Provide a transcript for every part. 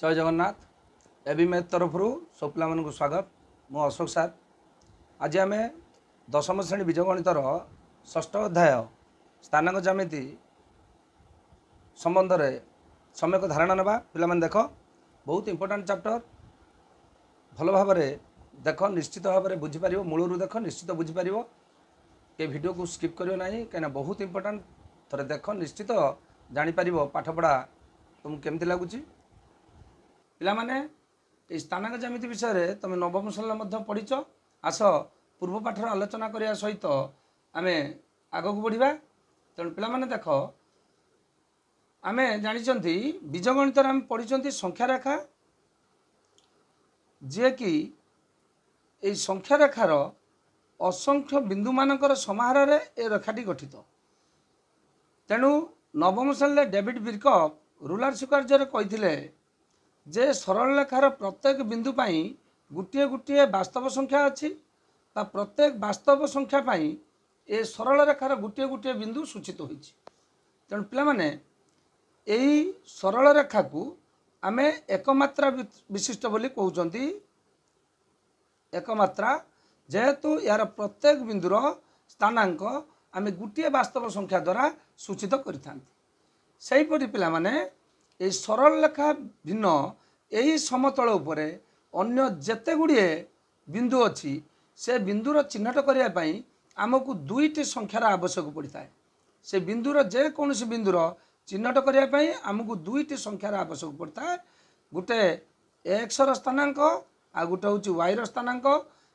जय Jagannath AB math तरफ सब पिला मानक स्वागत मु अशोक सार। आज आम दशम श्रेणी बीज गणितर षष्ठ अध्याय स्थानांक ज्यामिति संबंध में सम्यक धारणा नवा। पिला देख बहुत इंपोर्टाट चैप्टर भल भाव देख निश्चित भाव में बुझीपर मूलर देख निश्चित बुझीपर के वीडियो को स्किप करियो नहीं कहीं बहुत इंपोर्टाट थे देख निश्चित जापर पाठपढ़ा तुमको केमती लगुच पिला माने स्थानांक ज्यामिति विषय में तुम नवम श्रेणी पढ़ीच। आस पूर्व पाठर आलोचना करने सहित आम आग को बढ़ा। तेणु पिला माने देख आम जानी बीज गणित आम पढ़ी संख्या रेखा जे कि ये संख्या रेखार असंख्य बिंदु मानकर समाहार रे ए रेखाटी गठित। तेणु नवम श्रेणी डेविड बिरकॉफ रूलर स्वीकार्य कही जे सरल रेखार प्रत्येक बिंदु पाई गोटे गोटे वास्तव संख्या अच्छी प्रत्येक वास्तव संख्या पाई ए सरल रेखार गोटे गोटे बिंदु सूचित होइछि। तेणु पिला माने एही सरल रेखा को आमे एकमात्रा विशिष्ट बोली कहउचंती। एकमात्रा जेहेतु यार प्रत्येक बिंदुर स्थानांक आमे गोटे वास्तव संख्या द्वारा सूचित करिथांती। सेहीपरि पिला माने ए सरल रेखा भिन्न यही समतल उपरे अन्य जेते गुड़िए बिंदु अच्छी से बिंदुर चिन्हट करने आमको दुईटी संख्यार आवश्यक पड़ता है। से बिंदुर जेकोसी बिंदुर चिन्हट करने आमको दुईटी संख्यार आवश्यक पड़ता है। गोटे एक्स स्थानांक आ गोटे हूँ वाई स्थानांक।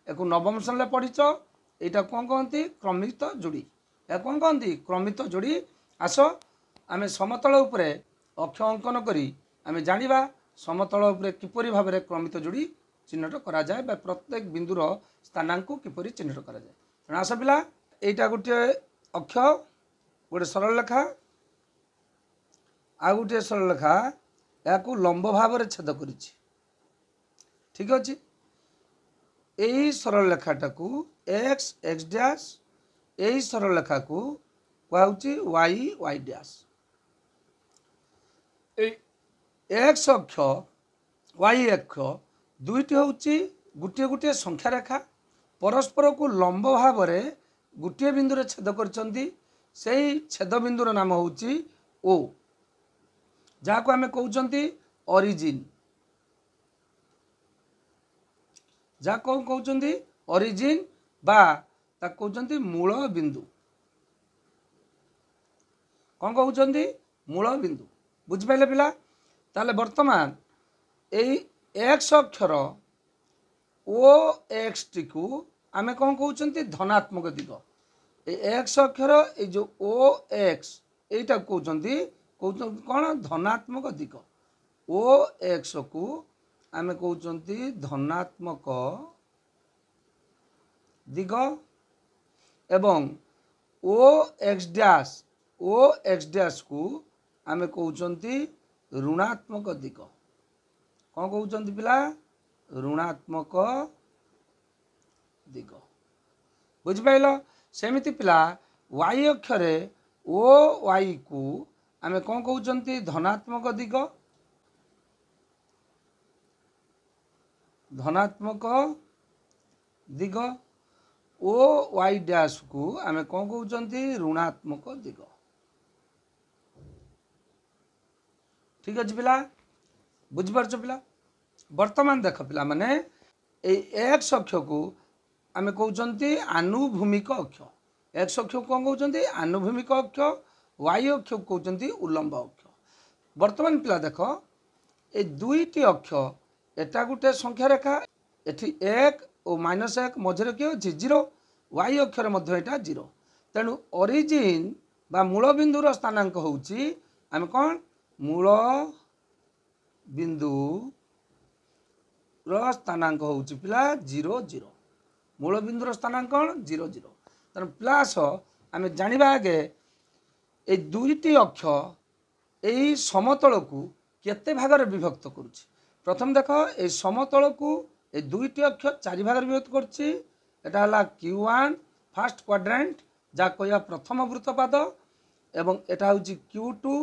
एक नवम श्रेणी पढ़ीच यहाँ कौन कहती क्रमित जोड़ी। या कौन कहती क्रमित जोड़ी। आस आम समतल उपरे अक्ष अंकन करी आम जानिबा समतल उपरे किपरि भाव में क्रमित जोड़ी चिन्हट करा जाए बा प्रत्येक बिंदुर स्थानांक किपरि चिन्हट करा जाए। तेणु आस पिला एटा गोटे अक्ष गोटे सरल रेखा आ गोटे सरल रेखा या लंब भाव में छेद कर ठीक अच्छे। यही सरल रेखाटा को एक्स एक्स डैश यही सरल रेखा को कहूँ वाई वाई डैश। एक्स अक्ष वाई अक्ष दुईटी हूँ गोटे गोटे संख्या रेखा परस्पर को लंब भाव में गोटे बिंदु छेद कर छेद बिंदुर नाम हूँ ओ जहाँ को आम कहते ओरिजिन। जहाँ कौन कहते ओरिजिन बा कहते मूल बिंदु। कौन कहते मूल बिंदु बुझिपारे पिला। ताले वर्तमान यही एक्स अक्षर ओ एक्स टी को आम कौन कहते धनात्मक दिग। एक्स अक्षर ये जो ओ एक्स यहीटा कहते कौन धनात्मक दिग। ओ एक्स को आम कहते धनात्मक दिग एवं ओ एक्स डैश को आम कहते ऋणात्मक दिग। कौन कहते पिला ऋणात्मक दिग बुझिपाइल। सेमिति पिला वाई अक्षरे ओ वाई को आम कौन कहते धनात्मक दिग। धनात्मक दिग ओ वाई डैश को आम कौन कहते ऋणात्मक दिग। ठीक अच्छे पिला बुझिपार पिला। वर्तमान देख पिला माने एक्स अक्ष को आम कहते आनुभूमिक अक्ष। एक्स अक्ष कौन कहते आनुभूमिक अक्ष वाई अक्ष को कहते उलंब अक्ष। वर्तमान पिला देख ये दुईटी अक्ष एटा गोटे संख्या रेखा एठी एक और -1 मझे किए अच्छे जीरो वाई अक्षर मध्य एटा जीरो। तेणु ओरिजिन बा मूल बिंदुर स्थानांक हूँ आम कौन मूल बिंदु स्थानांक हूँ पिला 0 0। मूल बिंदुर स्थानांक कौन 0 0। तेणु प्लस आम जाना आगे ये दुईटी अक्ष यही समतल को केते भाग में विभक्त करुच्ची। प्रथम देख ये समतल को ये दुईटी अक्ष 4 भाग में विभक्त करा Q1 फास्ट क्वाड्रेंट जहाँ कह प्रथम वृत्तपाद एवं एटा हूँ Q2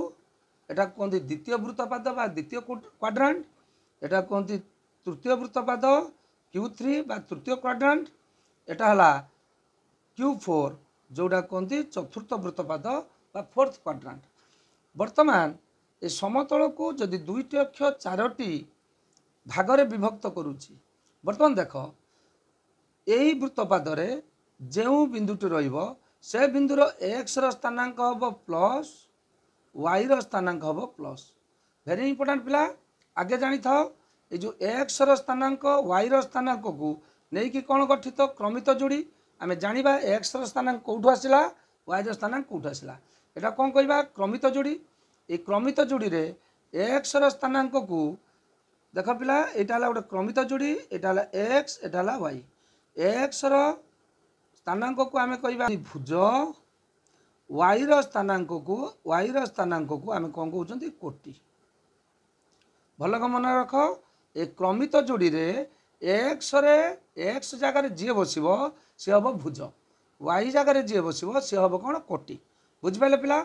एटा कहते द्वितीय वृत्तपाद बा द्वितीय क्वाड्रेंट एटा कहती तृतीय वृत्तपाद Q3 बा तृतीय क्वाड्रांट, एटा हला Q4 जोड़ा कहती चतुर्थ वृत्तपाद बा फोर्थ क्वाड्रांट। वर्तमान ए समतल को जदि दुईटी अक्ष चारोटी भागरे विभक्त करुची, वर्तमान देख यही वृत्तपाद जो बिंदुटी रहिबो से बिंदुर एक्स रो स्थानांक हम प्लस वाई रो स्थानांक हम प्लस। वेरी इंपोर्टेंट पिला, आगे जानी था ये जो एक्स रो स्थानांक वाई रो स्थानांक को नहीं कि कौन गठित क्रमित जोड़ी। आम जाना एक्स रो स्थानांक कौटू आसला, वाई रो स्थानांक कौटू आसला, एटा कौन कहबा क्रमित जोड़ी। ये क्रमित जोड़ी रे एक्स रो स्थानांक को देख पिला, एटा हला गोटे क्रमित जोड़ी, एटा हला एक्स, एटा हला वाई। एक्स रो स्थानांक को आम कहबा भुज, वाई रो स्थानांक को आम कौन कहते कोटि। भल मन रख, ए क्रमित जोड़ी रे एक्स जगार जी बसब सी हम भुज, वाई जगार जी बसब सी हम कौन कोटि। बुझिपारे पिला।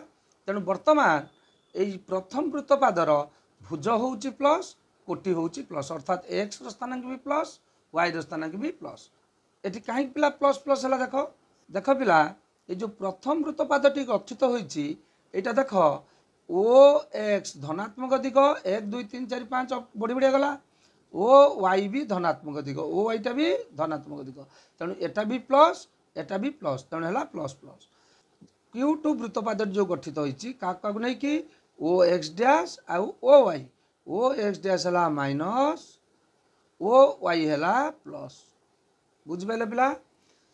तेणु वर्तमान यही प्रथम वृत्तपादर भुज हूँ प्लस, कोटि हूँ प्लस, अर्थात एक्स रो स्थानांक भी प्लस, वाई रो स्थानांक भी प्लस। एटी कहीं पिला प्लस प्लस है देख देख पिला, ये जो प्रथम वृत्तपादटी गठित होइछि एटा देख ओ एक्स धनात्मक दिग 1 2 3 4 5 बढ़ी बढ़िया गला, ओ वाई भी धनात्मक दिग, ओ वाईटा भी धनात्मक दिग, तेणु एटा भी प्लस, एटा भी प्लस, तेणु है प्लस प्लस। Q2 वृत्तपाद जो गठित होइछि का नहीं कि ओ एक्स डैश आउ ओ वाई, ओ एक्स डैश है माइनस, ओ वाई है प्लस। बुझिपारे पिला।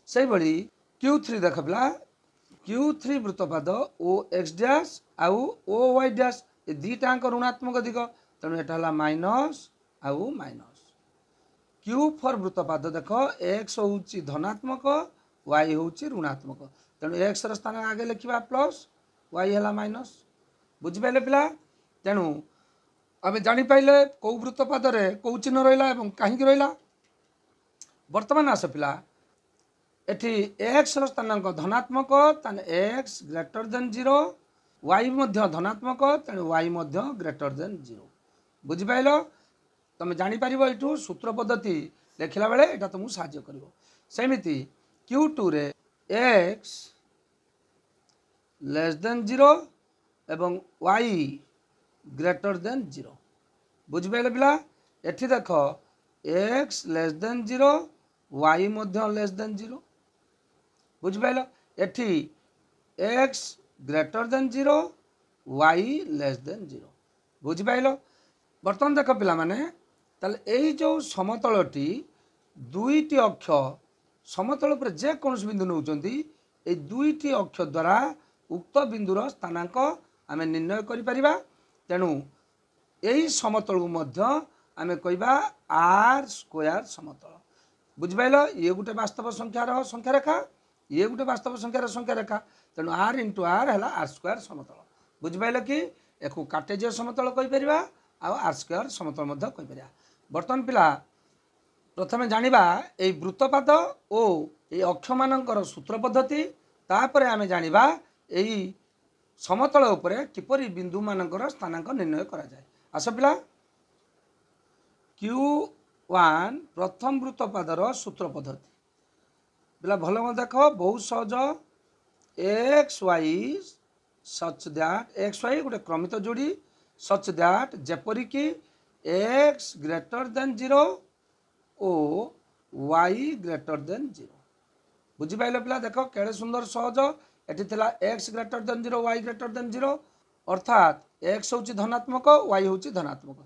से भली Q3 देख पिला, Q3 वृत्तपाद ओ एक्स डैश आउ ओ वाई डैश ये दीटाक ऋणात्मक दिग, तेणु एटा है माइनस आउ माइनस। Q4 वृत्तपाद देख एक्स हूँ धनात्मक, वाई हूँ ऋणात्मक, तेणु एक्स स्थान आगे लिखा प्लस, वाई है माइनस। बुझिपारे पिला। तेणु आम जापारे कौ वृत्तपाद कौ चिन्ह रहा और कहीं रहा। वर्तमान आस पिला, एठी एक्स रो स्थानांक धनात्मक ताने एक्स ग्रेटर देन 0, वाई मध्य धनात्मक तेणु वाई मध्य ग्रेटर देन 0। बुझिपाइल। तुम जापर यू सूत्र पद्धति लिखला बेले एटा तुमको साहाय्य करिवो। सेमिति Q2 रे एक्स लेस देन 0 एवं वाई ग्रेटर देन 0। बुझिपाइल पिला। एठी देख एक्स लेस देन 0, वाई मध्य लेस देन 0। बुझिपाइल। एठी X greater than 0, Y less than 0। बुझिपाइल। बर्तमान देख पिला माने ताले एई जो समतलटी दुईटी अक्ष समतल पर जे कौन बिंदु नौचंती ए दुईटी अक्ष द्वारा उक्त बिंदुर स्थानांक आम निर्णय करिपरिबा। तेणु यही समतल को मध्य आम कहबा आर स्क्वायर समतल। बुझिपाइल। ये गोटे वास्तव संख्यार संख्या रेखा, ये गोटे वास्तव संख्या रेखा, तेणु आर इंटू आर है आर स्क्वायर समतल। बुझिपाइल कि एक कार्टेजीय समतल कहीपर आर स्क्वायर समतल मध्य कहीपर। बर्तमान पिला प्रथमे जानिबा ए वृत्तपाद और ये अक्ष मानकर सूत्र पद्धति, तापर आम जानिबा एई समतल उपरे किपरि बिंदु मानकर स्थानांक निर्णय करा जाए। आस पिला Q1 प्रथम वृत्तपादर सूत्र पद्धति पिला भल मत देख, बहुत सहज। X Y such that, x y गोटे क्रमित जोड़ी, सच दैट जेपरिक एक्स ग्रेटर देन 0 ओ वाई ग्रेटर देन 0। बुझिपाइल पिला। देख केड़े सुंदर सहज। एटी थिला x greater than 0, Y greater than 0, अर्थात एक्स हूँ धनात्मक, वाई हूँ धनात्मक,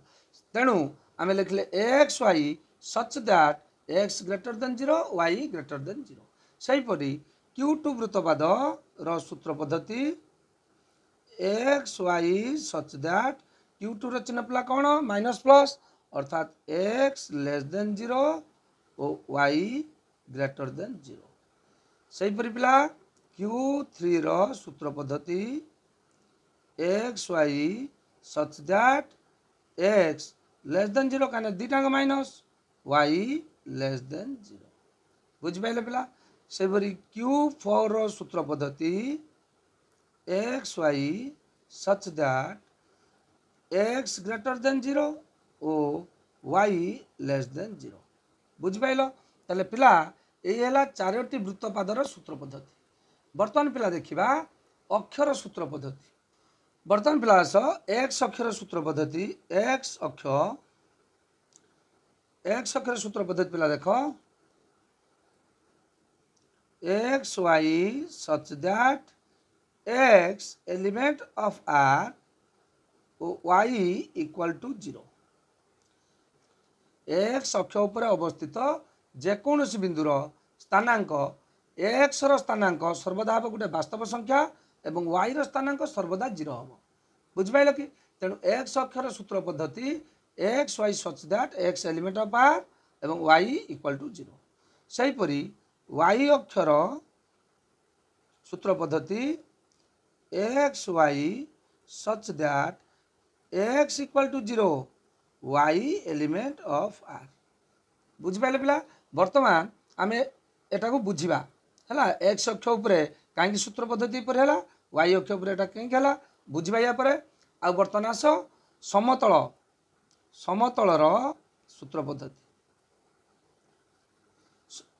तेणु आम लिखले X Y such that X greater than 0, Y greater than 0। सेहीपरि Q2 वृत्तपाद रो सूत्र पद्धति x Y such that Q2 रो चिन्ह पिला कौन माइनस प्लस, अर्थात एक्स लेस देन 0 और वाई ग्रेटर देन 0। सेहीपरि पिला Q3 रो सूत्र पद्धति x Y such that X less than 0 कहने दीटाक माइनस, वाई लेस देन 0। बुझिपाइल पिला। सेहीपरि Q4 रो सूत्र पद्धति x Y such that X greater than 0 ओ वाई लेस देन 0 बुझिपाइल ताले पिला यही है चारोटी वृत्तपादर सूत्र पद्धति। बर्तमान पिला देखा अक्षर सूत्र पद्धति। बर्तमान पिला आस एक्स अक्षर सूत्र पद्धति। एक्स अक्षर सूत्र पद्धति पिला देख X Y such that x element of R Y equal to 0। एक्स अक्ष उपर अवस्थित जेकोसी बिंदुर स्थानांक एक्स स्थानांक सर्वदा हम गोटे वास्तव संख्या एवं वाई स्थानांक सर्वदा 0 हम बुझिपाइल कि तेणु एक्स अक्षर सूत्र पद्धति x Y such that x element of R एवं वाई इक्वल टू 0। सेहीपरि वाई अक्षर सूत्र पद्धति x Y such that x equal to 0 y element of R बुझिपाइले पिला। वर्तमान आम एटा को बुझा है एक्स अक्ष उपरे कहीं सूत्र पद्धति पर है वाई अक्ष उपरे एटा कहीं है बुझा या आ बर्तमान आस समतल समतलर सूत्र पद्धति।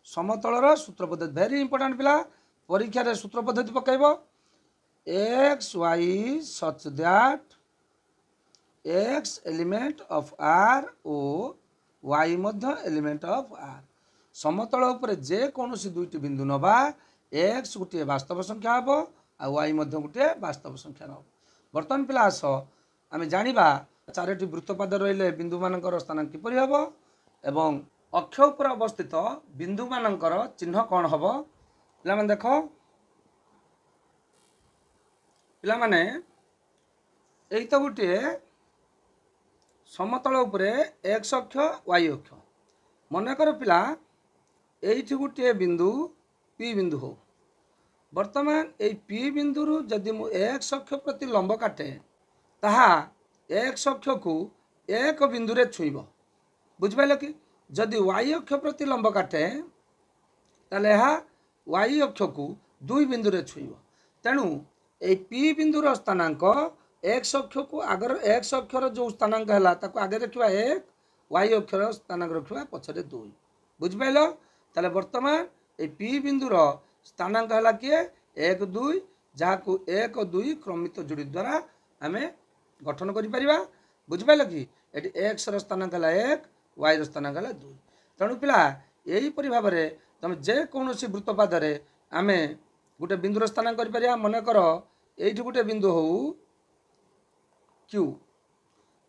समतलर सूत्र पद्धति वेरी इंपोर्टेंट पिला परीक्षा रे सूत्र पद्धति पकईब x Y such that x element of R ओ वाई मध्य एलिमेंट ऑफ आर समतल उपरे जे कौनसी दुईटी बिंदु नबा एक्स गोटे वास्तव संख्या हम आ वाई मध्य गोटे वास्तव संख्या नब। बर्तमान पिला आस आम जाना चारोटी वृत्तपाद रहिले बिंदु मानकर स्थान किपरि हम एवं अक्ष उपर अवस्थित बिंदु मानकर चिन्ह कौन हम पिला माने देख पिला माने एई तो गोटे समतल उपरे एक्स अक्ष वाई अक्ष मनकर पिला एठी गोटे बिंदु पी बिंदु हो। वर्तमान ए पी बिंदु जदि मु एक्स अक्ष प्रति लंब काटे ताहा एक्स अक्ष को एक बिंदु रे छुईब बुझिपाइल कि जदि वाई अक्ष प्रति लंब काटे ताले हा वाई अक्ष को दुई बिंदु रे छुईब तेणु ए पी बिंदुर स्थानांक एक्स अक्ष को आगर एक्स अक्षर जो स्थानांक है आगे रखा एक वाई अक्षर स्थानांक रखा पछरे दुई बुझिपाइल ताले वर्तमान ए पी बिंदुर स्थानांक है किए एक दुई जहाँ एक दुई क्रमित जोड़ी द्वारा आम गठन करा बुझिपाइल कि ये एक्स स्थानांक है एक वाई स्थानांक है दुई तेणु पिला यहीपरि भाव में तुम जेकोसी वृत्तपाद आम गोटे बिंदुर स्थानांक कर मनकर ये गोटे बिंदु हो क्यू।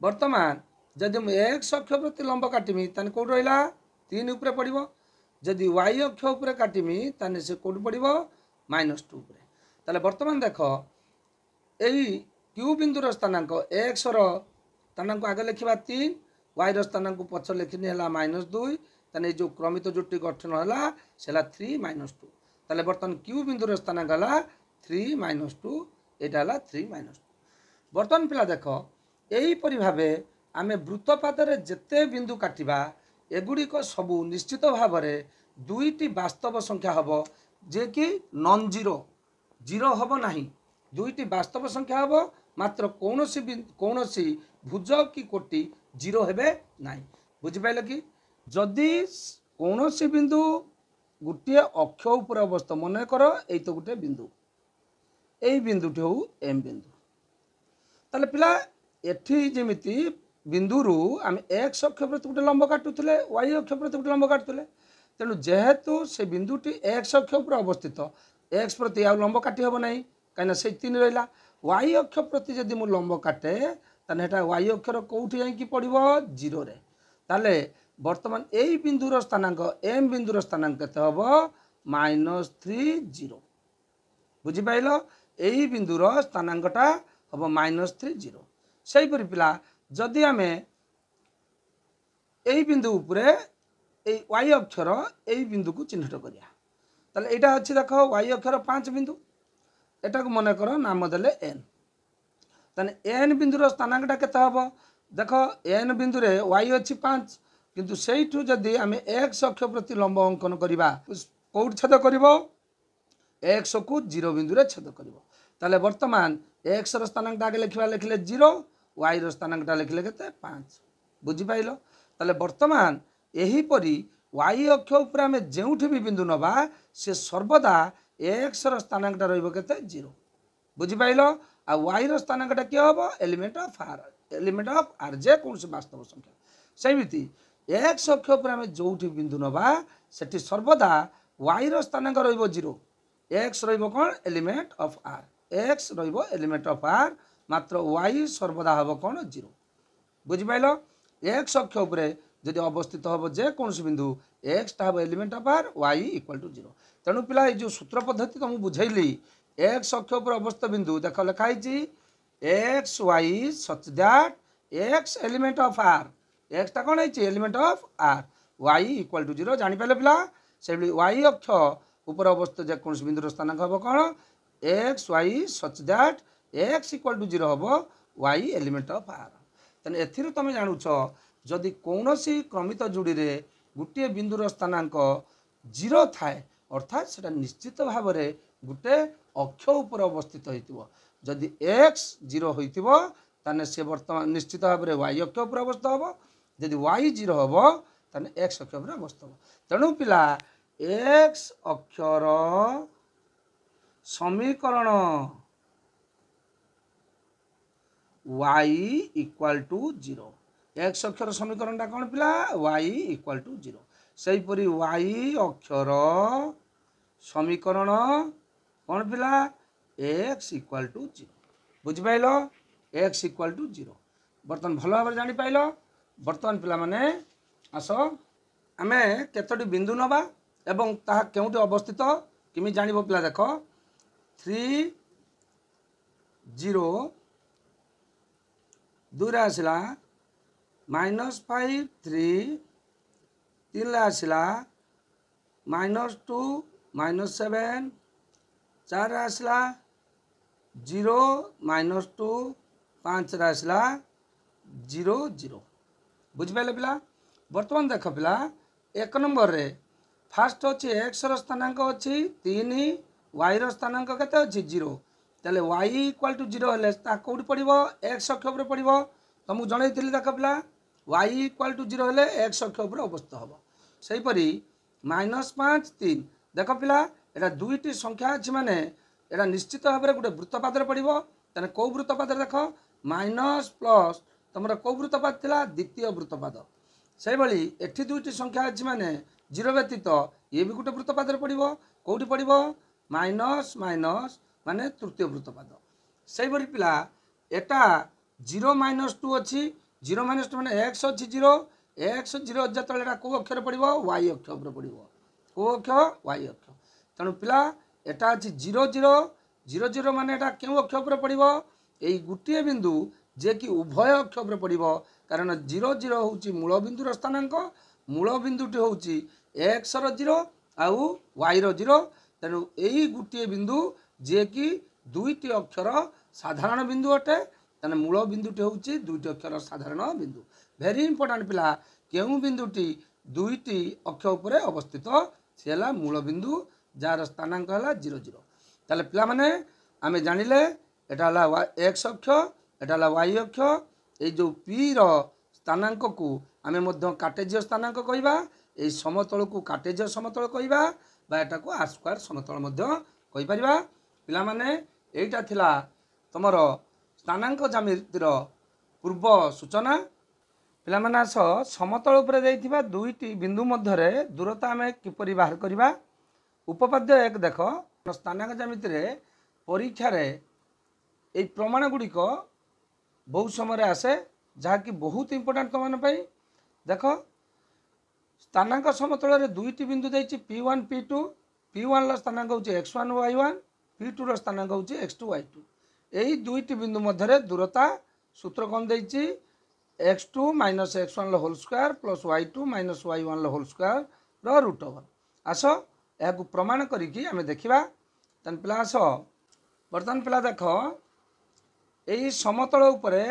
वर्तमान जदि मुझे एक्स अक्ष प्रति लंब काटमी ताने कौट रहा 3 उपरे पड़ो जदि वाई अक्ष उपरे काटमी ताने से कौट पड़ो -2 उपरे ताले वर्तमान देख यही क्यू बिंदुर स्थानांक एक्स स्थानांक आगे लिखा 3 वाई स्थानांक पछ लिखनी है -2 ताने जो क्रमित जोटी गठन है से 3 -2 ताले वर्तमान क्यू बिंदुर स्थानांक है 3 -2 यहाँ है 3 -2। बर्तमान पिला देख यहीपरि भाव आम वृत्तपाद जेते बिंदु काटिबा एगुड़िक सबू निश्चित भाव में दुईटी वास्तव संख्या हम जे कि नॉन जीरो जीरो हम नहीं दुईटी वास्तव संख्या हम मात्र कौनसी भुज कि कोटि जीरो हेबे नहीं बुझिपाइल कि जदि कौनसी बिंदु गोटे अक्ष उपर अवस्थित मन कर यही तो गोटे बिंदु यही बिंदुटी हो एम बिंदु ताले पिला एठी जेमिति बिंदुरु आम एक्स अक्ष प्रति गोटे लंब काटुले वाई अक्ष प्रति गोटे लंब काटुले तेणु जेहेतु से बिंदुटी एक्स अक्ष उपर अवस्थित एक्स प्रति आ लंब काटी हम ना कहीं से 3 रहा वाई अक्ष प्रति जदि मु लंब काटे ताने वाई अक्षर कौटी जाकि पड़ो 0 रे ताले वर्तमान यही बिंदुर स्थानांक एम बिंदुर स्थानांक केते हम -3 0 बुझिपाइल यही बिंदुर स्थानांकटा हम -3 0 सेहीपरि पिला जदि आम यही बिंदु उपरे वाई अक्षर यही बिंदु को चिन्हित करिया ताले एटा अछि देख वाई अक्षर 5 बिंदु एटा को मन कर नाम देले एन ताने एन बिंदुर स्थानांकटा केते हम देख एन बिंदु रे वाई अछि 5 किंतु सेठू जदि आम एक्स अक्ष प्रति लंब अंकन करिबा कौट छेद करिवो एक्स को 0 बिंदु रे छेद करिवो ताले वर्तमान एक्स स्थानांकटा आगे लिखले 0 वाई स्थानांकटा लिखले केते 5 बुझिपाइल ताले वर्तमान एहीपरि y अक्ष उपर आम जो भी बिंदु नवा से सर्वदा x स्थानांकटा रहिबो केते 0 बुझिपाइल आ y स्थानांकटा किए हम एलिमेंट ऑफ r जे कौन वास्तव संख्या सेमिति x अक्ष उपर आम जो बिंदु नवा सेठी सर्वदा y स्थानांक रहिबो 0 x रहिबो कोन एलिमेंट ऑफ r x रहिबो एलिमेंट ऑफ r मात्र y सर्वदा हबो कोन 0 बुझिपाइल x अक्ष उपर जदि अवस्थित हम जे कौन बिंदु x टा हम element of r y equal to 0 तेणु पिला जो सूत्र पद्धति तुमको बुझेली x अक्ष उपर अवस्थित बिंदु देख लिखाई X Y such that x element of r x टा कौन है element of r y equal to 0 जानी पाले पिला से y अक्ष उपर अवस्थित जे कौन बिंदु स्थानांक हम कौन X Y such that x equal to 0 हम y एलिमेंट ऑफ r तेने एथिरु तुम जानुछ जदि कौनसी क्रमित जोड़ी रे गोटे बिंदुर स्थानांक 0 थाए अर्थात से निश्चित भाव में गोटे अक्ष उपर अवस्थित होइतिबो जदि x 0 होइतिबो ताने से वर्तमान निश्चित भाव में y अक्ष उपर अवस्थित होबो जदि y 0 होबो ताने x अक्ष उपर अवस्थित होबो तेणु पिला x अक्षर समीकरण y इक्वल टू 0 x अक्षर समीकरण टा कौन पिला y इक्वल टू 0 सही परी y अक्षर समीकरण कौन पिला x इक्वल टू 0 बुझि पाइल x इक्वल टू 0 बर्तमान भल भाव जानी पाइल बर्तमान पिला माने आस आमे केतोटी बिंदु नबा एवं ताहा केउटी अवस्थित किमि जानिबो पिला देख 3 0 दूरा आसला -5 3 3 आसला -2 -7 4 आसला 0 -2 5 आसला 0 0 बुझिपारे पिला बर्तमान देख पिला एक नंबर रे फास्ट अच्छे एक्स स्थानांक अच्छी 3 y स्थानांक केते अच्छी 0 ताले y इक्वल टू 0 हेले ता कोडी पड़िबो x अक्ष उपर पड़िबो तुमको जनईली देख पिला y इक्वल टू 0 हेले x अक्ष उपर अवस्थित हम से परी -5 3 देख पिला एटा दुईटी संख्या अच्छी माने एटा निश्चित भाव में गोटे वृत्तपाद पड़िबो ताने को वृत्तपाद देख माइनस प्लस तुमर को वृत्तपाद थिला द्वितीय वृत्तपाद से भली एठी दुईटी संख्या अच्छी माने 0 व्यतीत ये भी गोटे वृत्तपाद पड़िबो कोठी पड़िबो माइनस माइनस माने तृतीय वृत्तपाद से भली पिला एटा 0 -2 अच्छी 0 -2 माने x अच्छी 0 x 0 जतले को अक्षर पड़िबो y अक्ष उपर पड़िबो को अक्ष y अक्ष तेणु पिला एटा अच्छी 0 0 0 0 माने एटा केउ अक्ष उपर पड़िबो एई गुटिए बिंदु जे कि उभय अक्ष उपर पड़िबो कारण 0 0 होउची मूल बिंदुर स्थानांक मूल बिंदुटी होउची x रो 0 आउ y रो 0 तेणु एई गुटिए बिंदु जे कि दुईटी अक्षर साधारण बिंदु अटे तेना मूल बिंदुटी होउची दुईटी अक्षर साधारण बिंदु वेरी इंपोर्टेंट पिला केउ बिंदुटी दुईटी अक्ष उपर अवस्थित से है मूल बिंदु जार स्थानांक है 0 0 ताले पिला माने आमे जानिले एटा हला x अक्ष एटा हला y अक्ष ए जो p रो स्थानांक को आमे मध्य कार्टेजीय स्थानांक कहिबा ए समतल को कार्टेजीय समतल कहिबा बा एटा को r स्क्वायर समतल मध्य कहि परिबा पिला माने एटा थिला तमर स्थानांक ज्यामितिर पूर्व सूचना पिला माने आस समतल उपर जाइथिबा दुईटी बिंदु मध्यरे दूरता आमे किपरि बाहर करिबा उपपाद्य एक देख स्थानांक ज्यामितिर परीक्षा रे ए प्रमाण गुड़िक बहुत समय आसे जहाँकि बहुत इंपोर्टेंट तुम मानी देख स्थानांक समतल दुईटी बिंदु देछि P1 P2 P1 स्थानांक होछि x1 y1 P2 स्थानांक होछि x2 y2 यही दुईटी बिंदु मध्य दूरता सूत्र कौन देछि x2 - x1 whole square plus y2 - y1 whole square रो रूट ओवर आस या प्रमाण करिकी आमे देखिबा तन पिला आस बर्तमान पिला देख यही समतल उपरे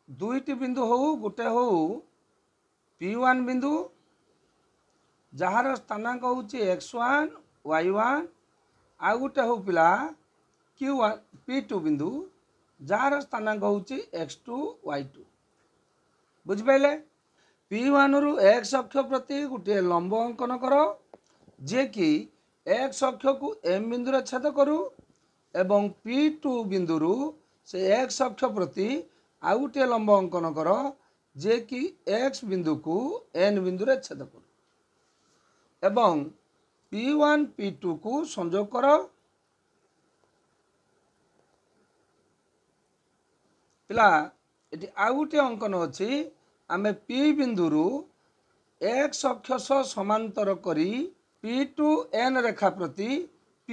दुईटी बिंदु हो गोटे हो P1 बिंदु जार स्थानांक होछि x1 y1 आ गोटे हो पिला Q1 P2 बिंदु जार स्थानांक होछि x2 y2 बुझिपाइले P1 रु x अक्ष प्रति गोटे लंब अंकन कर जे कि x अक्ष को m बिंदु छेद करू एवं P2 बिंदु रु से x अक्ष प्रति आउ गोटे लंब अंकन कर जे कि x बिंदु को n बिंदु छेद करू एवं P1 P2 को संयोग कर पिला ये आउ गोटे अंकन अच्छी आम P बिंदु रु x अक्ष समांतर करी P2 n रेखा प्रति P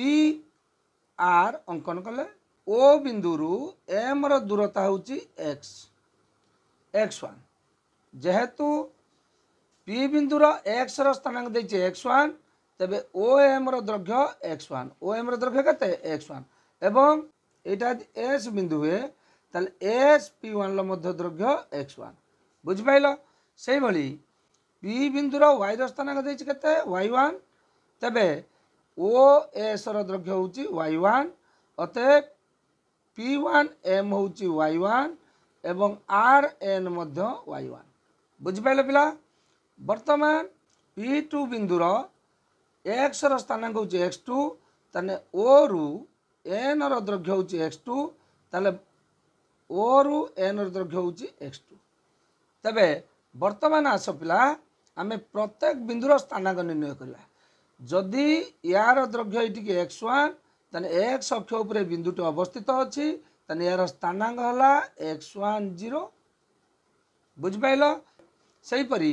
R अंकन कले O बिंदु रु M रो दूरता होची x1 जेहेतु P बिंदु रो x रो स्थानांक देछि x1 तबे OM रो दैर्घ्य x1 OM रो दैर्घ्य कते x1 एवं एटा S बिंदु हुए ताले S P1 लो मध्य दैर्घ्य x1 बुझि पाइलो सेहि भली P बिंदु रो y रो स्थानांक देछि कते y1 तबे OS रो दैर्घ्य होची y1 अतः P1 M होची y1 एवं RN मध्य y1 बुझि पाइलो पिला वर्तमान P2 बिंदु रो x रो स्थानांक होची x2 तने O रु N रो दैर्घ्य होची x2 ताले O रु N रो दैर्घ्य होची x2 तबे वर्तमान आस पिला आमे प्रत्येक बिंदुर स्थानांक निर्णय करबा जदि यार दैर्घ्य एटिके x1 तने x अक्ष उपरे बिंदुटी अवस्थित अछि तने यार स्थानांक हला x1 0 बुझ पाइलो सही परी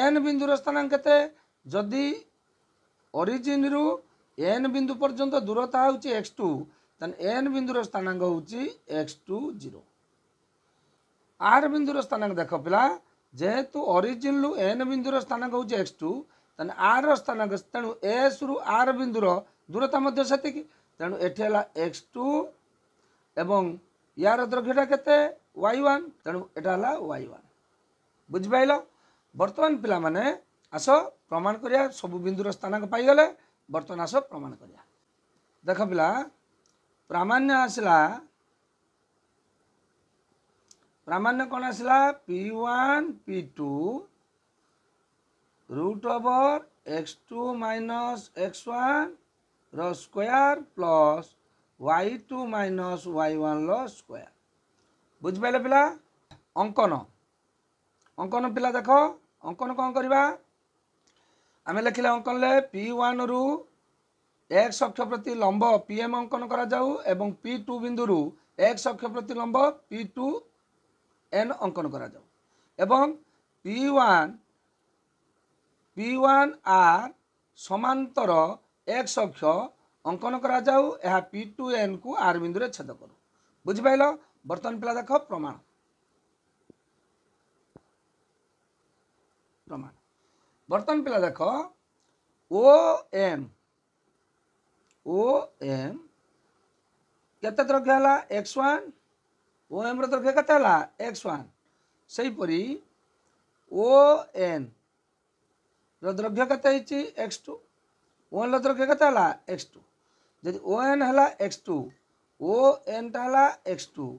n बिंदुर स्थानांक केते जदि ओरिजिन रु n बिंदु पर्यंत दूरता होची x2 तने n बिंदुर स्थानांक होची x2 0 r बिंदुर स्थानांक देखो पिला जेहेतु ओरिजिन रु n बिंदुर स्थानांक होची x2 तने r रो स्थानांक तेणु s रु r बिंदुर दूरता मध्य सेतिकी तेणु एठी हला x2 एवं यार दैर्घ्यटा केते y1 तेणु एटा हला y1 बुझ पाइलो वर्तमान पिला माने आसो प्रमाण करिया सब बिंदुर स्थानांक पाई गले वर्तमान आसो प्रमाण करिया देख पिला प्रामाण्य आसला प्रामाण्य कौन आसला P1 P2 root over x2 minus x1 रो square plus y2 minus y1 रो स्क्वायर बुझ पाइले पिला अंकन अंकन पिला देखो अंकन कौन करवा आम लिखले अंकन ले P1 रु x अक्ष प्रति लंब PM अंकन करा जाऊ एवं P2 बिंदु रु x अक्ष प्रति लंब P2 n अंकन करा जाऊ एवं P1 R समांतर x अक्ष अंकन करा जाऊ यह P2 n को R बिंदु रे छेद करू बुझ पाइलो वर्तमान पिला देखो प्रमाण प्रमाण वर्तमान पिला देखो OM केते दैर्घ्य हला x1 OM रो दैर्घ्य केते हला x1 सही परी ON रो दैर्घ्य केते हिची x2 ON रो दैर्घ्य केते हला x2 यदि ON हला x2 ON टा हला x2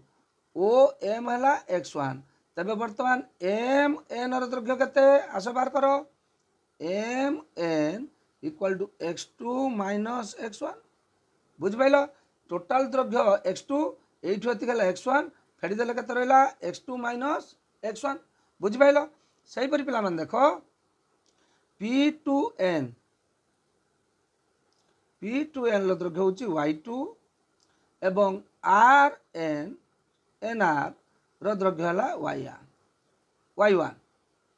OM हला x1 तबे वर्तमान MN रो दैर्घ्य केते आसो बार करो MN equal to x2 minus x1 बुझ पाइलो टोटल दैर्घ्य x2 एठु एति गला x1 फेडी देले केते रहला x2 माइनस x1 बुझ पाइलो सही परि पिला मन देखो P2n लो दैर्घ्य होची y2 एवं nr रो दैर्घ्य हला y1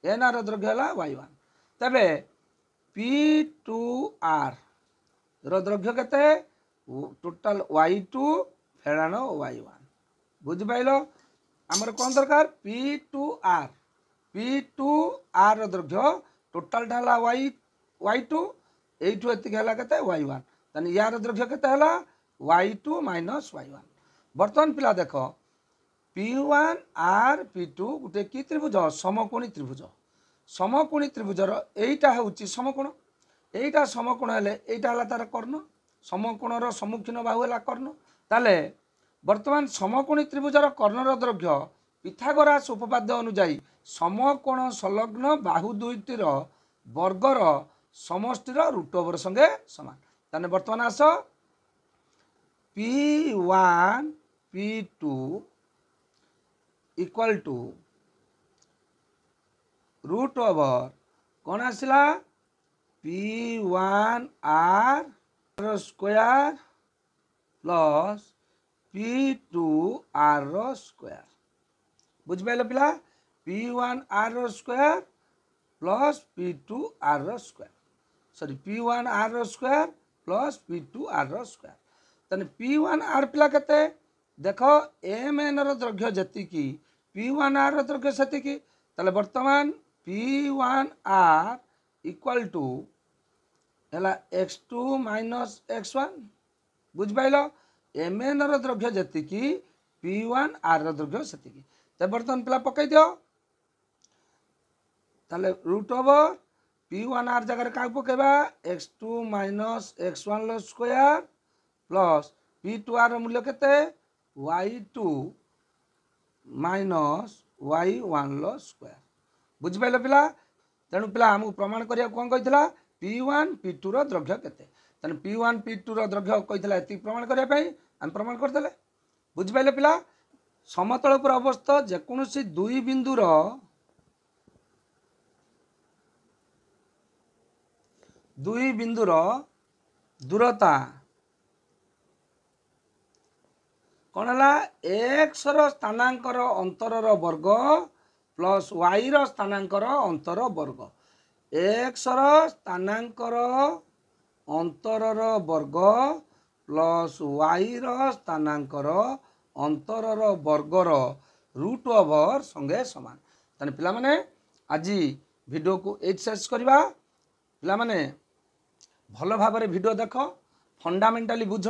nr रो दैर्घ्य हला y1 तबे P2r रो दैर्घ्य केते टोटल y2 फेडाण y1 बुझ पाइलो हमर कोन दरकार P2r रो दैर्घ्य टोटल ढाला y2 एठु एति हला केते y1 तने यार दैर्घ्य केते हला y2 माइनस y1 वर्तमान पिला देखो P1 R P2 गुटे की त्रिभुज समकोणी त्रिभुजर एटा होची समकोण एटा समकोण हेले एटा हला तार कर्ण समकोणर सम्मुखीन बाहु हला कर्ण ताले वर्तमान समकोणी त्रिभुजर कर्णर दैर्घ्य पिथागोरास उपपाद्य अनुसार समकोण संलग्न बाहु दुईटीर वर्गर समष्टिर रूट ओवर संगे समान। ताने वर्तमान आस P1 P2 equal to root over कौन आसला P1R square plus P2R square. बुझिपाइल पिला P1R square plus P2R square sorry P1R square plus P2R square. तने P1R पिला केते देख MN दैर्घ्य जतिकी P1R दैर्घ्य सेतिकी ताले वर्तमान P1R इक्वल टू हैला x2 minus x1 बुझिपाइल MN दैर्घ्य जतिकी P1R दैर्घ्य सेतिकी। तो वर्तमान पिला पकई दियो ताले रूट ओवर P1R जगह क्या पकेबा x2 minus x1 square plus P2R मूल्य केते y2 माइनस y1 स्क्वायर। बुझिपाइल पिला तेणु पिला हमको प्रमाण करिया कौन कहितला P1 P2 दैर्घ्य केते तेणु P1 P2 दैर्घ्य कहितला एति प्रमाण करिया पई हम प्रमाण करदेले। बुझिपाइल पिला समतल पर अवस्थित जेकोसी दुई बिंदुर दूरता कौन है x स्थानांकर अंतरर वर्ग प्लस y स्थानांकर अंतर वर्ग x स्थानांकर अंतरर वर्ग प्लस y स्थानांकर अंतरर वर्गर रूट ओवर संगे समान। ताने पिला माने आज वीडियो को एच शेष करवा पिला माने भल भाव वीडियो देख फंडामेंटाली बुझ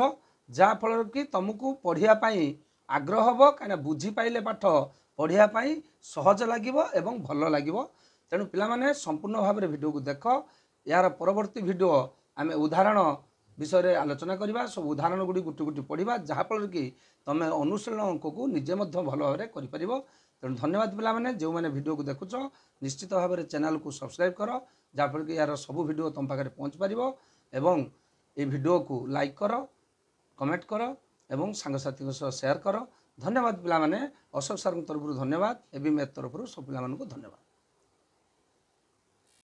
जहाँ फल कि तुमको पढ़ाई आग्रह हम कहीं बुझी पाइले पाठ पढ़ाई सहज लगे एवं भल लगे। तेणु पिलामाने संपूर्ण भाव में वीडियो को देख यार परवर्ती वीडियो आम उदाहरण विषय में आलोचना करवा सब उदाहरण गुड़ी गुटी गुटी पढ़ा जहाँफल कि तुम अनुशीलन अंक को निजे भल भाव में कर। तेणु धन्यवाद पिलामाने जो मैंने वीडियो को देखुच निश्चित भाव में चैनल को सब्सक्राइब कर जहाँफल कि यार सब वीडियो तुम पाखे पहुँच पार एवं ये वीडियो को लाइक कर कमेंट कर एवं सांगसाथी सह शेयर कर। धन्यवाद पिलामाने अशोक सर तरफ धन्यवाद एवं मे तरफ सब पिला धन्यवाद।